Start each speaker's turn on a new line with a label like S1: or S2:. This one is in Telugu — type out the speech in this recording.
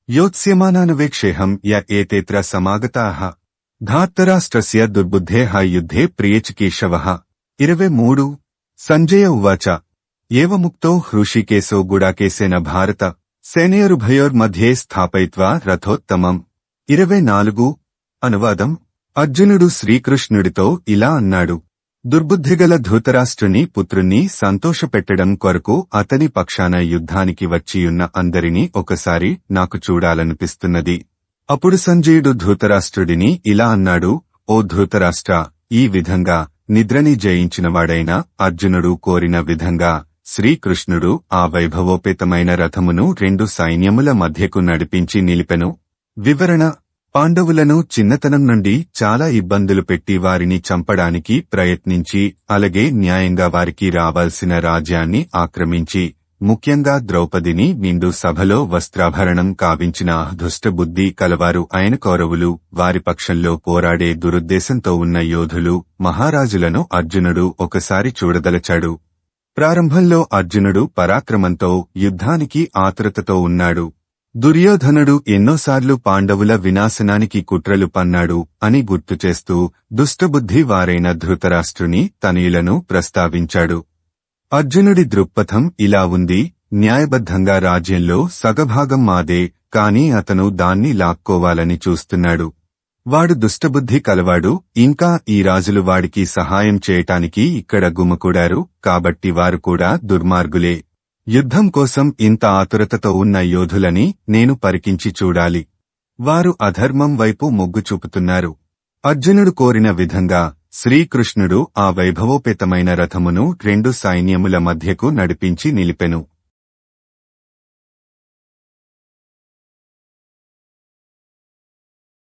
S1: योत्स्यमानानुवेक्षेऽहं य एतेऽत्र समागताः धार्तराष्ट्रस्य दुर्बुद्धेः युद्धे प्रियचिकीर्षवः 23 संजय उवाच एवमुक्तो हृषीकेशो गुडाकेशेन भारत సేనయోరుభయోర్మధ్యే స్థాపయిత్వా రథోత్తమం 24 అనువాదం అర్జునుడు శ్రీకృష్ణుడితో ఇలా అన్నాడు. దుర్బుద్ధిగల ధృతరాష్ట్రుని పుత్రుణ్ణి సంతోషపెట్టడం కొరకు అతని పక్షాన యుద్ధానికి వచ్చియున్న అందరినీ ఒకసారి నాకు చూడాలనిపిస్తున్నది. అప్పుడు సంజయుడు ధృతరాష్ట్రుడిని ఇలా అన్నాడు. ఓ ధృతరాష్ట్ర, ఈ విధంగా నిద్రని జయించినవాడైన అర్జునుడు కోరిన విధంగా శ్రీకృష్ణుడు ఆ వైభవోపేతమైన రథమును 2 సైన్యముల మధ్యకు నడిపించి నిలిపెను. వివరణ: పాండవులను చిన్నతనం నుండి చాలా ఇబ్బందులు పెట్టి వారిని చంపడానికి ప్రయత్నించి అలాగే న్యాయంగా వారికి రావాల్సిన రాజ్యాన్ని ఆక్రమించి ముఖ్యంగా ద్రౌపదిని నిండు సభలో వస్త్రాభరణం కావించిన దుష్టబుద్ధి కలవారు అయిన కౌరవులు, వారి పక్షంలో పోరాడే దురుద్దేశంతో ఉన్న యోధులు, మహారాజులను అర్జునుడు ఒకసారి చూడదలచాడు. ప్రారంభంలో అర్జునుడు పరాక్రమంతో యుద్ధానికి ఆతురతతో ఉన్నాడు. దుర్యోధనుడు ఎన్నోసార్లు పాండవుల వినాశనానికి కుట్రలు పన్నాడు అని గుర్తుచేస్తూ దుష్టబుద్ధి వారైన ధృతరాష్ట్రుని తనయులను ప్రస్తావించాడు. అర్జునుడి దృక్పథం ఇలా ఉంది: న్యాయబద్ధంగా రాజ్యంలో సగభాగం మాదే, కాని అతను దాన్ని లాక్కోవాలని చూస్తున్నాడు. వాడు దుష్టబుద్ధి కలవాడు. ఇంకా ఈ రాజులు వాడికి సహాయం చేయటానికి ఇక్కడ గుమికూడారు, కాబట్టి వారు కూడా దుర్మార్గులే. యుద్ధం కోసం ఇంత ఆతురతతో ఉన్న యోధులని నేను పరికించి చూడాలి. వారు అధర్మం వైపు మొగ్గు చూపుతున్నారు. అర్జునుడు కోరిన విధంగా శ్రీకృష్ణుడు ఆ వైభవోపేతమైన రథమును 2 సైన్యముల మధ్యకు నడిపించి నిలిపెను.